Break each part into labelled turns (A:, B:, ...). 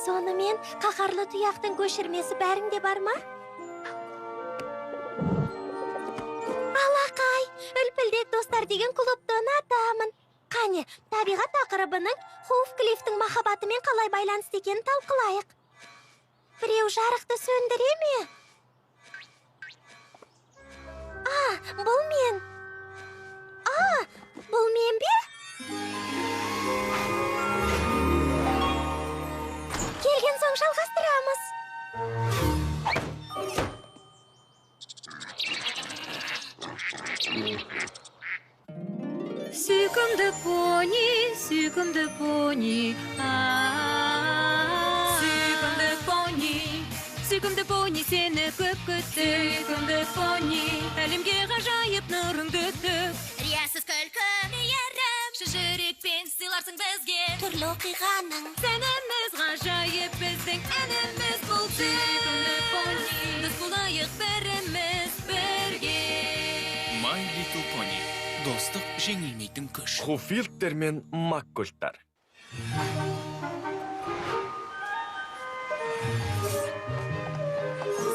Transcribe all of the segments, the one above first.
A: Сонымен қақарлы тұяқтың көшірмесі бәріңде бар ма? Алақай, үлпілдек достар деген клубты ұнатамын. Қане, табиғат тақырыбының Хоуфклифтің махаббатымен қалай байланысты екенін талқылайық. Біреу жарықты сөндіре ме? Бұл мен. Бұл мен бе? Келген соң жалғастырамыз.
B: Сүйкімді пони, сүйкімді пони. Сүйкімді пони, сені көп күттік. Сүйкімді пони, әлемге ғажайып нұрыңды төк.
A: Риясыз күлкі мейірім,
B: Жүрекпен сыйларсың бізге.
A: түрлі оқиғаның
B: Сәніміз ғажайып, біздің әніміз бұл. Сүйкімді пони, дос болайық бәріміз бірге.
C: My Little Pony. Достық жеңілмейтін күш.
D: Хоуфилдтер мен Маккольттар.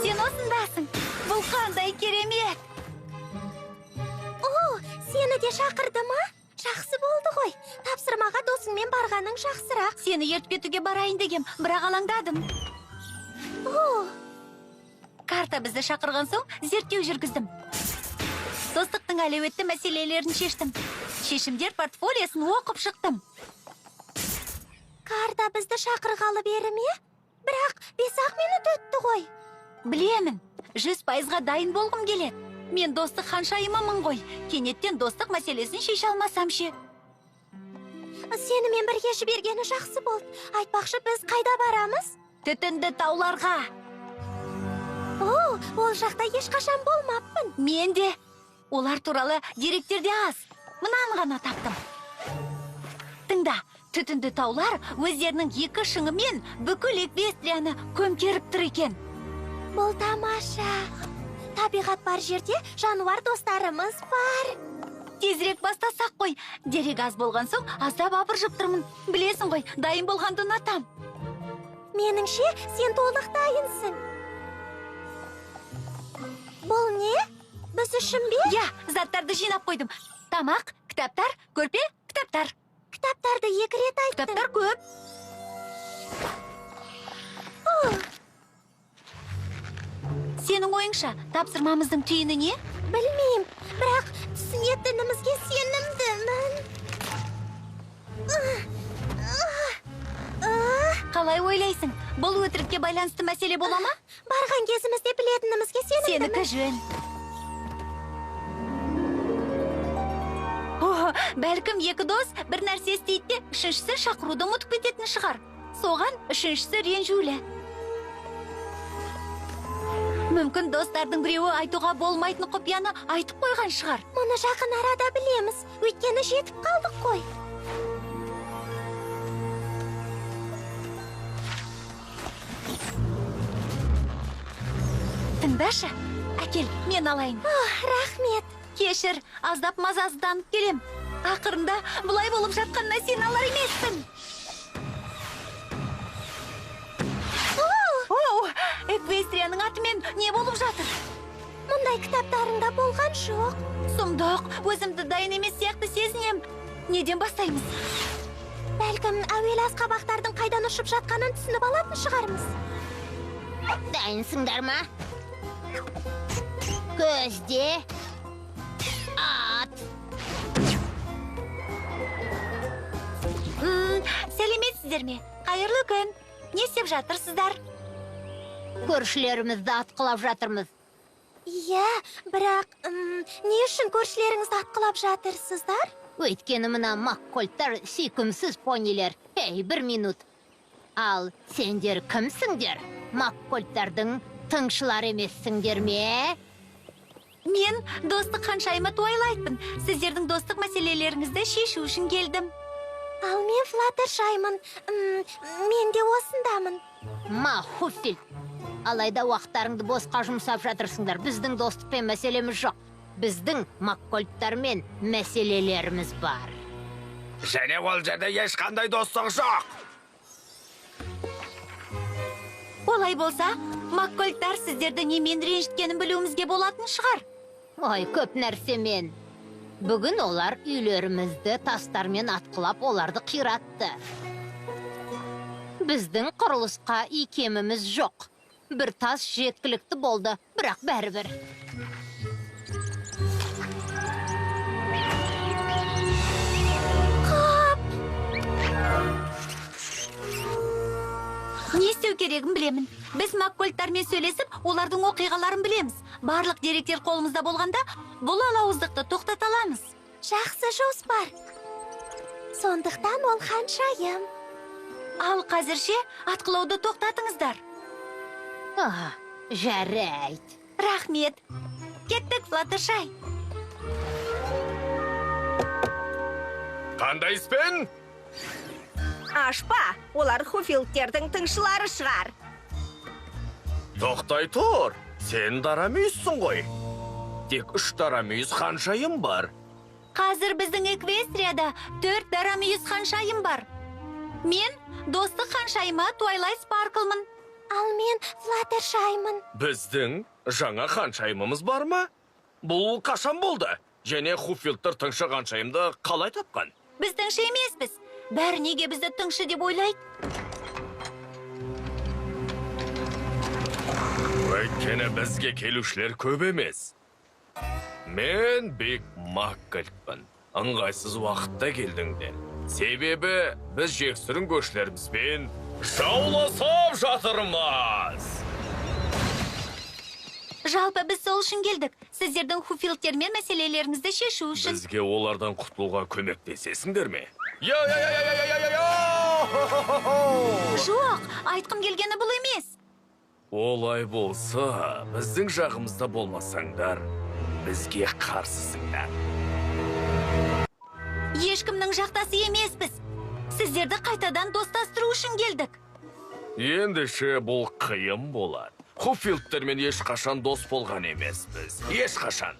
B: Сен осындасың. Бұл қандай керемет.
A: Сені де шақырды ма? Жақсы болды ғой. Тапсырмаға досыңмен барғаның жақсырақ.
B: Сені ертіп кетуге барайын дегем, бірақ алаңдадым. Карта бізді шақырған соң зерттеу жүргіздім. Достықтың әлеуетті мәселелерін шештім. Шешімдер портфолиясын оқып шықтым.
A: Карта бізді шақырғалы бері ме? Бірақ 5-ақ минут өтті ғой.
B: Білемін, 100%-ға дайын болғым келеді. Мен достық ханшайымымын ғой. Кенеттен достық мәселесін шеше алмасам ше.
A: Сенімен бірге жібергені жақсы болды. Айтпақшы, біз қайда барамыз?
B: Түтінді тауларға.
A: Ол жақта ешқашан болмаппын.
B: Мен де. Олар туралы деректерде аз. Мұнан ғана таптым. Тыңда, түтінді таулар өздерінің 2 шыңымен бүкіл Эквестрияны көмкеріп тұр екен.
A: Бұл тамаша. Табиғат бар жерде жануар достарымыз бар.
B: Тезірек бастасақ қой. Дерек аз болған соң аздап абыржып тұрмын. Білесің ғой, дайын болғанды ұнатам.
A: Меніңше, сен толық дайынсың. Бұл не? Біз үшін бе?
B: Я, заттарды жинап қойдым. Тамақ, кітаптар, көрпе, кітаптар.
A: Кітаптарды 2 рет айттың.
B: Кітаптар көп. Сенің ойыңша, тапсырмамыздың түйіні не?
A: Білмейм, бірақ түсінетінімізге сенімдімін.
B: Қалай ойлайсың? Бұл өтірікке байланысты мәселе бола ма?
A: Барған кезімізде білетінімізге сенімдімін.
B: Сенікі жөн. Бәлкім 2 дос бір нәрсе істейді де, 3-шісі шақыруды ұмытып кететін шығар. Соған 3-шісі ренжулі. Мүмкін достардың біреуі айтуға болмайтын құпияны айтып қойған шығар.
A: Мұны жақын арада білеміз, өйткені жетіп қалдық қой.
B: Тыңдашы, әкел, мен алайын.
A: Рахмет.
B: Кешір, аздап мазасызданып келем. Ақырында бұлай болып жатқанына сен алар емессің. Эквестрияның атымен не болып жатыр?
A: Мұндай кітаптарыңда болған жоқ.
B: Сұмдық, өзімді дайын емес сияқты сезінем. Неден бастаймыз?
A: Бәлкім, әуелі асқабақтардың қайдан ұшып жатқанын түсініп алатын шығармыз. Дайынсыңдар ма? Көзде ат.
B: Сәлеметсіздер ме? Қайырлы күн. Не істеп жатырсыздар?
E: Көршілерімізді атқылап жатырмыз.
A: Иә, бірақ не үшін көршілеріңізді атқылап жатырсыздар?
E: Өйткені мына Маккольттар сүйкімсіз понилер. 1 минут. Ал сендер кімсіңдер? Маккольттардың тыңшылар емессіңдер ме?
B: Мен достық ханшайымы Туайлайтпын. Сіздердің достық мәселелеріңізді шешу үшін келдім.
A: Ал мен Флаттершаймын. Мен де осындамын.
E: Хоуфилд. Алайда уақыттарыңды босқа жұмсап жатырсыңдар. Біздің достықпен мәселеміз жоқ. Біздің Маккольттармен мәселелеріміз бар.
D: Және ол жерде ешқандай достық жоқ.
B: Олай болса, Маккольттар сіздерді немен ренжіткенін білуімізге болатын шығар.
E: Ой, көп нәрсемен. Бүгін олар үйлерімізді тастармен атқылап оларды қиратты. Біздің құрылысқа икеміміз жоқ. Бір тас жеткілікті болды, бірақ бәрібір.
B: Не істеу керегін білемін. Біз Маккольттармен сөйлесіп, олардың оқиғаларын білеміз. Барлық деректер қолымызда болғанда, бұл алауыздықты тоқтата аламыз.
A: Жақсы жоспар. Сондықтан ол ханшайым.
B: Ал қазірше атқылауды тоқтатыңыздар.
E: Жарайды.
B: Рахмет. Кеттік, Флатышай.
D: Қандай іспен?
F: Ашпа, олар Хуфилдтердің тыңшылары шығар.
D: Тоқтай тұр. Сен дара мүйізсің ғой. Тек 3 дара мүйіз ханшайым бар.
B: Қазір біздің Эквестрияда 4 дара мүйіз ханшайым бар. Мен достық ханшайымы Туайлайт Спарклмын.
A: Ал мен Флаттершаймын.
D: Біздің жаңа ханшайымымыз бар ма? Бұл қашан болды? Және Хуфилдтер тыңшы ханшайымды қалай тапқан?
B: Біз тыңшы емеспіз. Бәрі неге бізді тыңшы деп ойлайды?
D: Өйткені бізге келушілер көп емес. Мен Биг Маккольтпын. Ыңғайсыз уақытта келдіңдер. Себебі біз жексұрын көшілерімізбен жауласып жатырмыз.
B: Жалпы біз сол үшін келдік. Сіздердің Хуфилдтермен мәселелеріңізді шешу үшін.
D: Бізге олардан құтылуға көмектесесіңдер ме?
B: Жоқ, айтқым келгені бұл емес.
D: Олай болса, біздің жағымызда болмасаңдар, бізге қарсысыңдар.
B: Ешкімнің жақтасы емеспіз. Сіздерді қайтадан достастыру үшін келдік.
D: Ендеше бұл қиын болады. Хуфилдтермен ешқашан дос болған емеспіз. Ешқашан.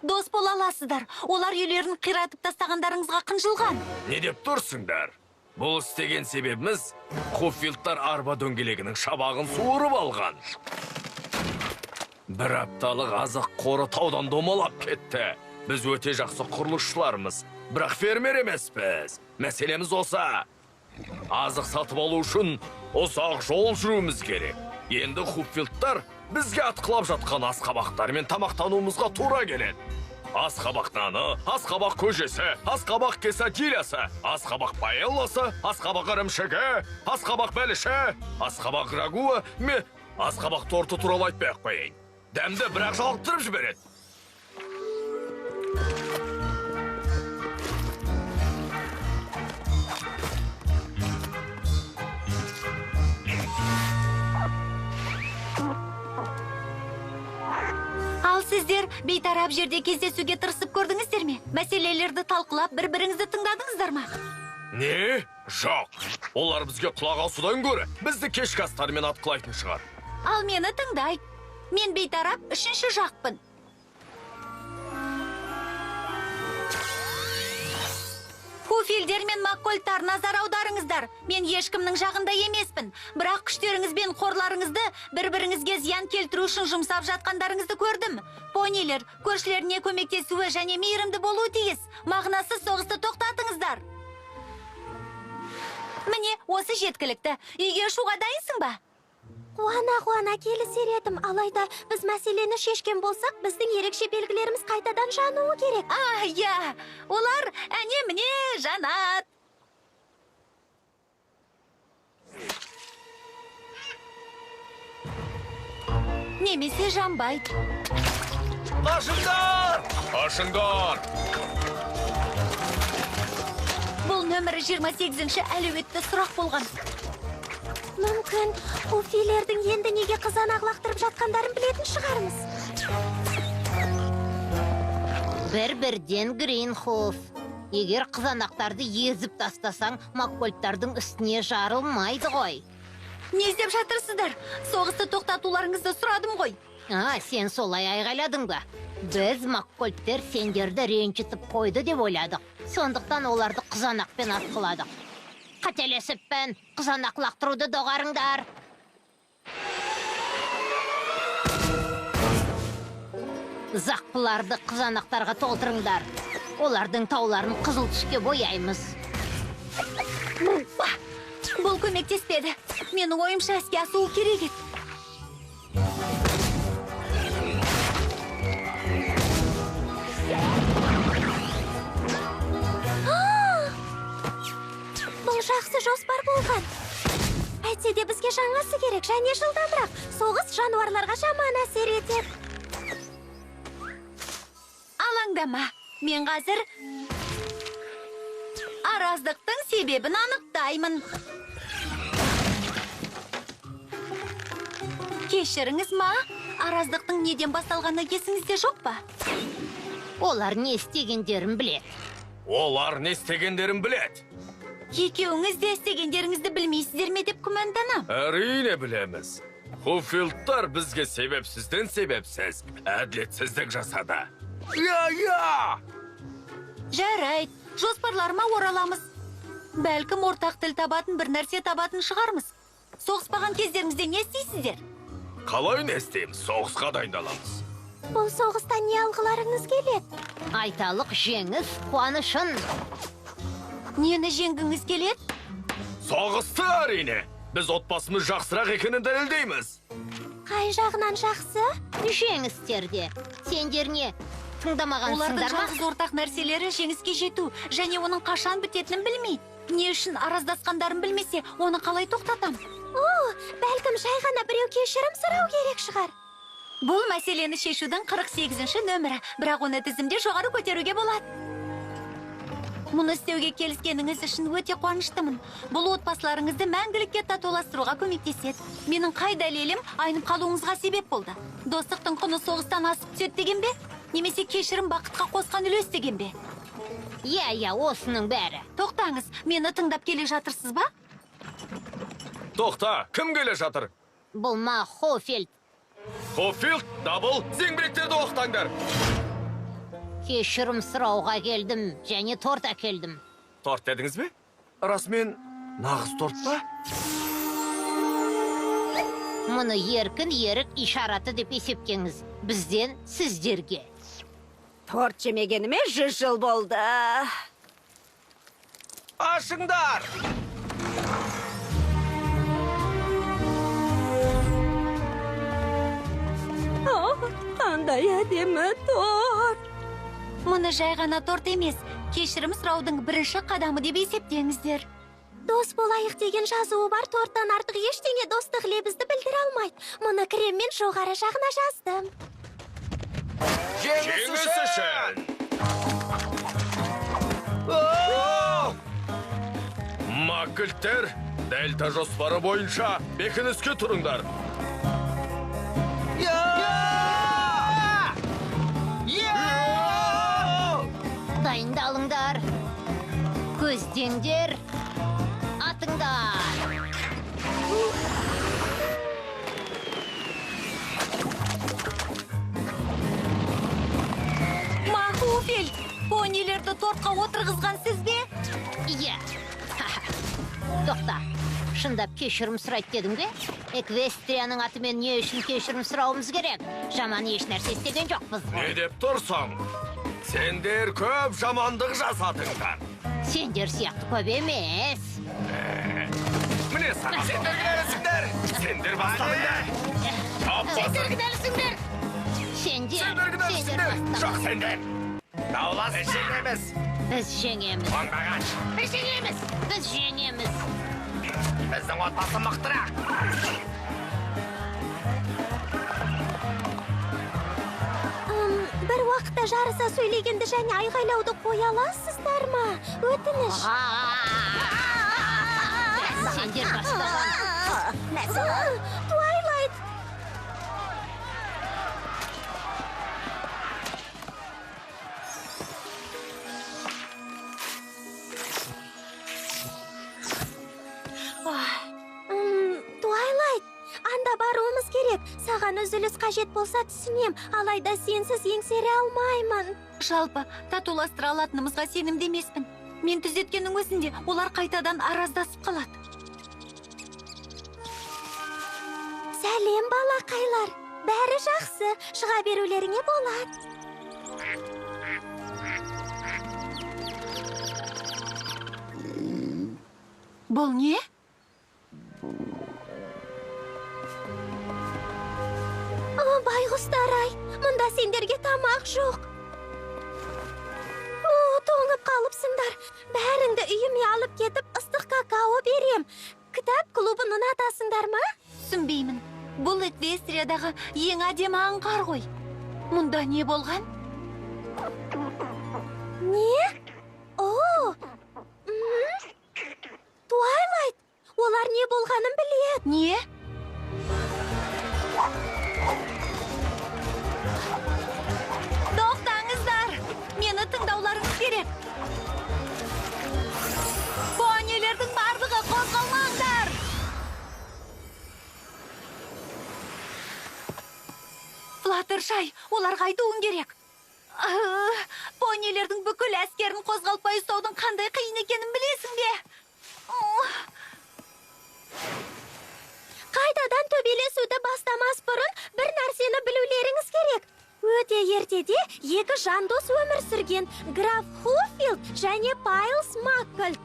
B: Дос бола аласыздар. Олар үйлерін қиратып тастағандарыңызға қынжылған.
D: Не деп тұрсыңдар? Бұл істеген себебіміз Хуфилдтар арба дөңгелегінің шабағын суырып алған. Бір апталық азық қоры таудан домалап кетті. Біз өте жақсы құрылысшылармыз, бірақ фермер емеспіз. Мәселеміз осы. Азық сатып алу үшін ұзақ жол жүруіміз керек. Енді Хуфилдтар бізге атқылап жатқан асқабақтармен тамақтануымызға тура келеді. Асқабақ наны, асқабақ көжесі, асқабақ quesadillасы, асқабақ паэлласы, асқабақ ірімшігі, асқабақ бәліші, асқабақ рагуы, асқабақ торты туралы айтпай-ақ қояйын. Дәмді бірақ жалықтырып жібереді.
B: Ал сіздер бейтарап жерде кездесуге тырысып көрдіңіздер ме? Мәселелерді талқылап, бір-біріңізді тыңдадыңыздар ма?
D: Не? Жоқ. Олар бізге құлақ асудан көрі, бізді кешкі астарымен атқылайтын шығар.
B: Ал мені тыңдай. Мен бейтарап 3-ші жақпын. Хуфилдер мен Маккольттар, назар аударыңыздар. Мен ешкімнің жағында емеспін. Бірақ күштеріңіз бен қорларыңызды бір-біріңізге зиян келтіру үшін жұмсап жатқандарыңызды көрдім. Понилер, көршілеріне көмектесуі және мейірімді болуы тиіс. Мағынасыз соғысты тоқтатыңыздар. Міне, осы жеткілікті. Үйге ұшуға дайынсың ба?
A: Қуана келісер едім, алайда біз мәселені шешкен болсақ, біздің ерекше белгілеріміз қайтадан жануы керек.
B: Я, олар әне-міне жанат. Немесе жанбайды.
D: Ашыңдар! Ашыңдар!
B: Бұл нөмірі 28-ші әлеуетті сұрақ болған.
A: Мүмкін, Хуфилердің енді неге қызанақ лақтырып жатқандарын білетін шығармыз.
E: Бір-бірден Гринхоф. Егер қызанақтарды езіп тастасаң, Маккольттардың үстіне жарылмайды ғой.
B: Не іздеп жатырсыздар? Соғысты тоқтатуларыңызды сұрадым ғой.
E: Сен солай айғайладың ба? Біз Маккольттер сендерді ренжітіп қойды деп ойладық. Сондықтан оларды қызанақпен атқыладық. Қателесіппін, қызанақ лақтыруды доғарыңдар. Зақпыларды қызанақтарға толтырыңдар. Олардың тауларын қызыл түске бояймыз.
B: Бұл көмектеспеді. Менің ойымша іске асуы керек еді.
A: Бұл жақсы жоспар болған. Әйтсе де бізге жаңасы керек және жылдамырақ. Соғыс жануарларға жаман әсер етеді.
B: Алаңдама. Мен қазір араздықтың себебін анықтаймын. Кешіріңіз ма? Араздықтың неден басталғаны есіңізде жоқ па?
E: Олар не істегендерін біледі.
D: Олар не істегендерін біледі.
B: Екеуіңіз де істегендеріңізді білмейсіздер ме деп күмәнданам.
D: Әрине білеміз. Хуфилдтар бізге себепсізден себепсіз әділетсіздік жасады. Я!
B: Жарайды, жоспарларыма ораламыз. Бәлкім ортақ тіл табатын бір нәрсе табатын шығармыз. Соғыспаған кездеріңізде не істейсіздер?
D: Қалай не істейміз? Соғысқа дайындаламыз.
A: Бұл соғыстан не алғыларыңыз келеді?
E: Айталық жеңіс қуанышын.
B: Нені жеңгіңіз келеді?
D: Соғысты әрине. Біз отбасымыз жақсырақ екенін дәлелдейміз.
A: Қай жағынан жақсы?
E: Жеңістерде. Сендер не? Тыңдамағансыңдар
B: Олардың
E: ма?
B: жалғыз ортақ нәрселері жеңіске жету, және оның қашан бітетінін білмейді. Не үшін араздасқандарын білмесе, оны қалай тоқтатам?
A: Бәлкім жай ғана біреу кешірім сұрау керек шығар.
B: Бұл мәселені шешудің 48-ші нөмірі, бірақ оны тізімде жоғары көтеруге болады. Мұны істеуге келіскеніңіз үшін өте қуаныштымын. Бұл отбасыларыңызды мәңгілікке татуластыруға көмектеседі. Менің қай дәлелім айнып қалуыңызға себеп болды. Достықтың құны соғыстан асып түседі деген бе? Немесе кешірім бақытқа қосқан үлес деген бе?
E: Иә, осының бәрі.
B: Тоқтаңыз, мені тыңдап келе жатырсыз ба?
D: Тоқта, кім келе жатыр?
E: Бұл ма Хофилд.
D: Хофилд, дабыл, зеңбіректерді оқтаңдар.
E: Кешірім сұрауға келдім, және торт әкелдім.
D: Торт дедіңіз бе? Расымен, нағыз торт па?
E: Мұны еркін ерік ишараты деп есептеңіз. Бізден сіздерге.
F: Торт жемегеніме 100 жыл болды.
D: Ашыңдар!
F: Қандай әдемі торт.
B: Мұны жай ғана торт емес, кешірім сұраудың бірінші қадамы деп есептеңіздер.
A: Дос болайық деген жазуы бар, торттан артық ештеңе достық лебізді білдіре алмайды. Мұны креммен жоғары жағына жаздым.
D: Жеңіс үшін! Маккілттер, дәлта жоспары бойынша бекініске тұрыңдар.
E: Дайындалыңдар. Көздеңдер. Атыңдар.
B: Махуфилд, понилерді тортқа отырғызған сіз бе?
E: Иә. Тоқта. Шындап кешірім сұрайды дедің бе? Эквестрияның атымен не үшін кешірім сұрауымыз керек? Жаман еш нәрсе істеген жоқпыз.
D: Не деп тұрсың? Сендер көп жамандық жасадыңдар.
E: Сендер сияқты көп емес.
D: Міне саған. Сендер кінәлісіңдер. Сендер басталыңдар.
E: Сендер кінәлісіңдер.
D: Сендер кінәлісіңдер. Жоқ сендер. Даулас. Біз жеңеміз.
E: Біз жеңеміз.
D: Оңбағаш.
E: Біз жеңеміз. Біз жеңеміз.
D: Біздің отбасы мықтырақ.
A: Бір уақытта жарыса сөйлегенді және айғайлауды қоя аласыздар ма? Өтініш.
E: Сендер бастаған.
A: Твайлайт. Твайлайт, анда баруымыз керек. Саған үзіліс қажет болса түсінем, алайда сенсіз еңсере алмаймын.
B: Жалпы, татуластыра алатынымызға сенімді емеспін. Мен түзеткеннің өзінде олар қайтадан араздасып қалады.
A: Сәлем балақайлар. бәрі жақсы, шыға берулеріңе болады.
B: Бұл не?
A: Байғұстар-ай, мұнда сендерге тамақ жоқ. Тоңып қалыпсыңдар. Бәріңді үйіме алып кетіп, ыстық какао берем. Кітап клубын ұнатасыңдар ма?
B: Түсінбеймін. Бұл Эквестриядағы ең әдемі аңғар ғой. Мұнда не болған?
A: Не? Туайлайт, олар не болғанын біледі.
B: Не? Тоқтаңыздар! Мені тыңдауларыңыз керек. Понилердің барлығы қозғалмаңдар! Флаттершай, олар қайтуын керек. Понилердің бүкіл әскерін қозғалпай ұстаудың қандай қиын екенін білесің бе?
A: Қайтадан төбелесуді бастамас бұрын бір нәрсені білулеріңіз керек. Өте ертеде екі жандос өмір сүрген граф Хуфилд және Пайлс Маккольд.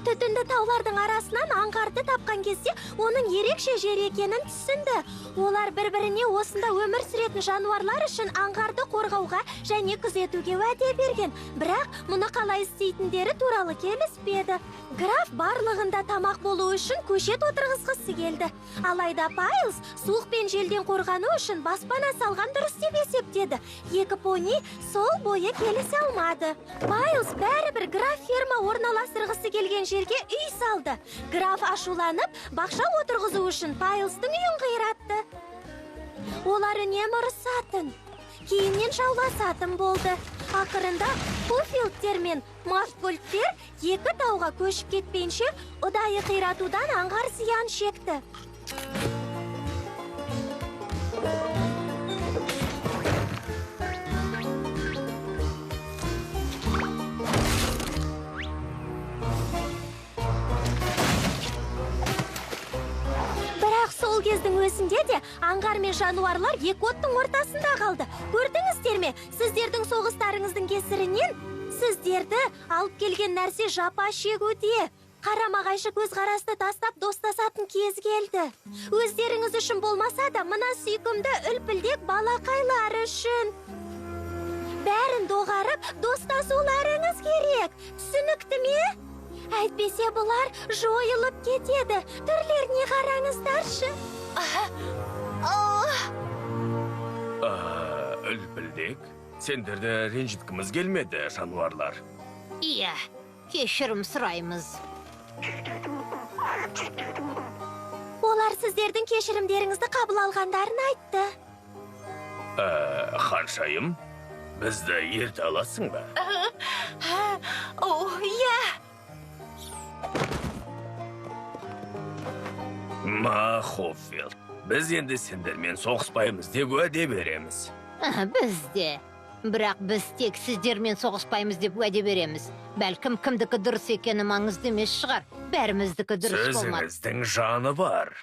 A: Түтінді таулардың арасынан аңғарды тапқан кезде оның ерекше жер екенін түсінді. Олар бір-біріне осында өмір сүретін жануарлар үшін аңғарды қорғауға және күзетуге уәде берген. Бірақ мұны қалай істейтіндері туралы келіспеді. Граф барлығында тамақ болу үшін көшет отырғызғысы келді. Алайда Пайлс суық пен желден қорғану үшін баспана салған дұрыс деп есептеді. Екі пони сол бойы келісе алмады. Пайлс бәрібір граф ферма орналастырғысы келген жерге үй салды. Граф ашуланып, бақша отырғызу үшін Пайлстың үйін қиратты. Олар үнемі ұрысатын, кейіннен жауласатын болды. Ақырында Хуфилдтер мен Маккольдтер екі тауға көшіп кетпейінше ұдайы қиратудан аңғар зиян шекті. Сол кездің өзінде де аңғар мен жануарлар екі оттың ортасында қалды. Көрдіңіздер ме? Сіздердің соғыстарыңыздың кесірінен сіздерді алып келген нәрсе жапа шегуде. Қарама-қайшы көзқарасты тастап достасатын кез келді. Өздеріңіз үшін болмаса да мына сүйкімді үлпілдек балақайлар үшін. Бәрін доғарып, достасуларыңыз керек. Түсінікті ме? Әйтпесе бұлар жойылып кетеді. Түрлеріне қараңыздаршы.
D: Үлпілдек, сендерді ренжіткіміз келмеді, жануарлар.
E: Иә, кешірім сұраймыз.
A: Олар сіздердің кешірімдеріңізді қабыл алғандарын айтты.
D: Ханшайым, бізді ерте аласың ба?
B: Иә.
D: Хуфилд, біз енді сендермен соғыспаймыз деп уәде береміз.
E: Біз де. Бірақ біз тек сіздермен соғыспаймыз деп уәде береміз. Бәлкім кімдікі дұрыс екені маңызды емес шығар. Бәріміздікі дұрыс болмады.
D: Сөзіңіздің жаны бар.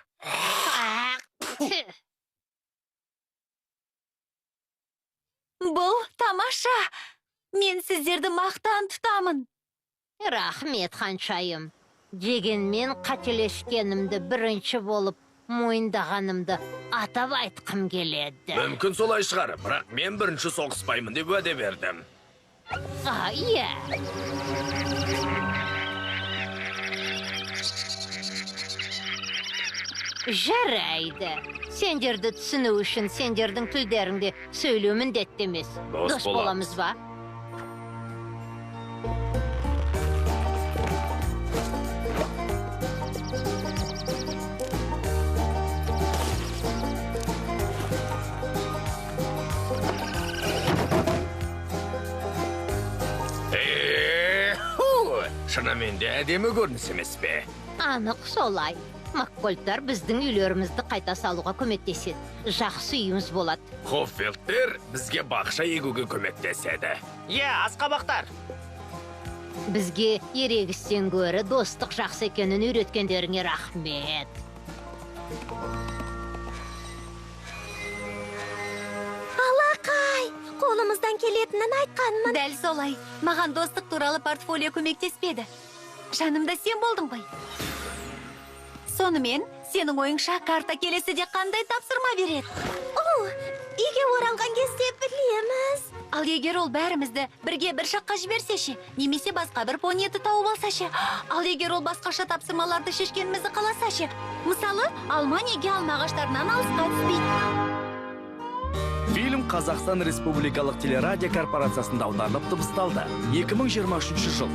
B: Бұл тамаша. Мен сіздерді мақтан тұтамын.
E: Рахмет, ханшайым. Дегенмен қателескенімді бірінші болып мойындағанымды атап айтқым келеді.
D: Мүмкін солай шығар, бірақ мен бірінші соғыспаймын деп уәде бердім.
E: Иә. Жарайды. Сендерді түсіну үшін сендердің тілдеріңде сөйлеу міндетті емес. Дос боламыз ба?
D: Шынымен де әдемі көрініс емес пе?
E: Анық солай. Маккольдтар біздің үйлерімізді қайта салуға көмектеседі. Жақсы үйіміз болады.
D: Хуфилдтер бізге бақша егуге көмектеседі.
G: Асқабақтар.
E: Бізге ерегістен гөрі достық жақсы екенін үйреткендеріңе рахмет.
A: келетінін айтқанмын.
B: Дәл солай. Маған достық туралы портфолио көмектеспеді. Жанымда сен болдың ғой. Сонымен, сенің ойыңша карта келесіде қандай тапсырма береді?
A: О, үйге оралған кезде білеміз.
B: Ал егер ол бәрімізді бірге бір жаққа жіберсе ше, немесе басқа бір планета тауып алса ше, ал егер ол басқаша тапсырмаларды шешкенімізді қаласа ше, мысалы, алма неге алма ағаштарынан алысқа түспейді?
D: Фильм Қазақстан Республикалық телерадио корпорациясында аударылып дыбысталды. 2023 жыл.